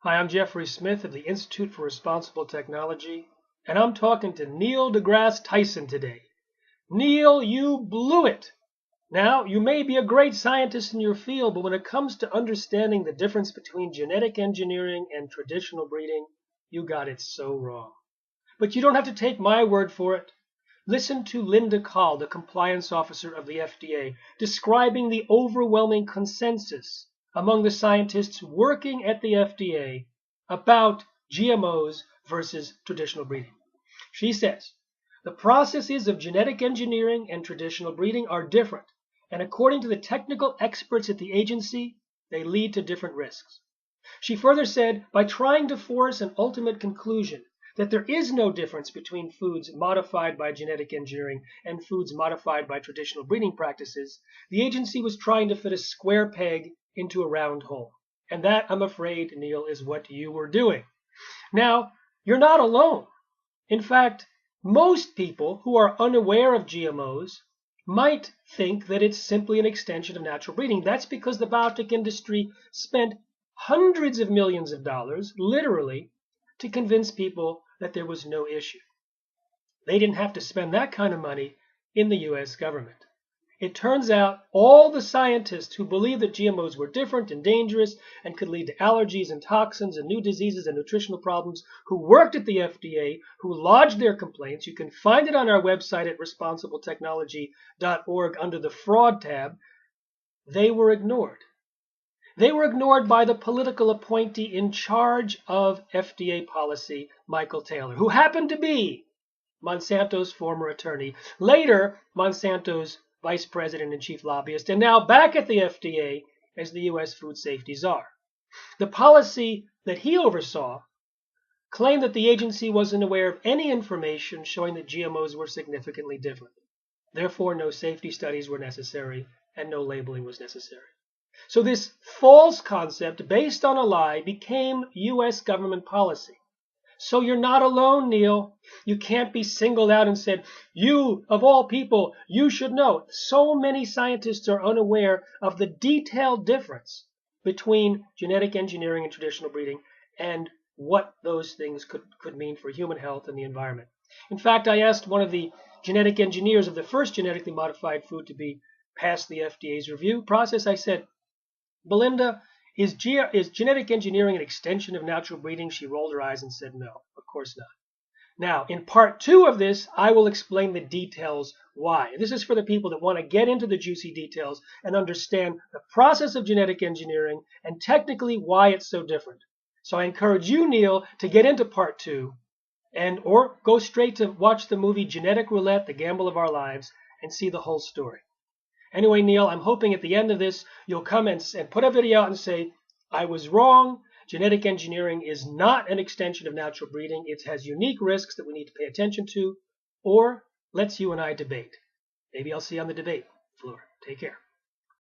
Hi, I'm Jeffrey Smith of the Institute for Responsible Technology, and I'm talking to Neil deGrasse Tyson today. Neil, you blew it! Now, you may be a great scientist in your field, but when it comes to understanding the difference between genetic engineering and traditional breeding, you got it so wrong. But you don't have to take my word for it. Listen to Linda Kahl, the compliance officer of the FDA, describing the overwhelming consensus among the scientists working at the FDA about GMOs versus traditional breeding. She says, the processes of genetic engineering and traditional breeding are different, and according to the technical experts at the agency, they lead to different risks. She further said, by trying to force an ultimate conclusion that there is no difference between foods modified by genetic engineering and foods modified by traditional breeding practices, the agency was trying to fit a square peg into a round hole. And that, I'm afraid, Neil, is what you were doing. Now, you're not alone. In fact, most people who are unaware of GMOs might think that it's simply an extension of natural breeding. That's because the biotech industry spent hundreds of millions of dollars, literally, to convince people that there was no issue. They didn't have to spend that kind of money in the US government. It turns out all the scientists who believed that GMOs were different and dangerous and could lead to allergies and toxins and new diseases and nutritional problems, who worked at the FDA, who lodged their complaints, you can find it on our website at responsibletechnology.org under the fraud tab, they were ignored. They were ignored by the political appointee in charge of FDA policy, Michael Taylor, who happened to be Monsanto's former attorney, later Monsanto's vice president and chief lobbyist, and now back at the FDA as the U.S. food safety czar. The policy that he oversaw claimed that the agency wasn't aware of any information showing that GMOs were significantly different. Therefore, no safety studies were necessary and no labeling was necessary. So this false concept based on a lie became U.S. government policy. So you're not alone, Neil. You can't be singled out and said, you, of all people, you should know. So many scientists are unaware of the detailed difference between genetic engineering and traditional breeding and what those things could mean for human health and the environment. In fact, I asked one of the genetic engineers of the first genetically modified food to be past the FDA's review process. I said, Belinda, is genetic engineering an extension of natural breeding? She rolled her eyes and said, no, of course not. Now, in part 2 of this, I will explain the details why. This is for the people that want to get into the juicy details and understand the process of genetic engineering and technically why it's so different. So I encourage you, Neil, to get into part 2 or go straight to watch the movie Genetic Roulette, The Gamble of Our Lives, and see the whole story. Anyway, Neil, I'm hoping at the end of this, you'll come and put a video out and say, I was wrong. Genetic engineering is not an extension of natural breeding. It has unique risks that we need to pay attention to. Or let's you and I debate. Maybe I'll see you on the debate floor. Take care.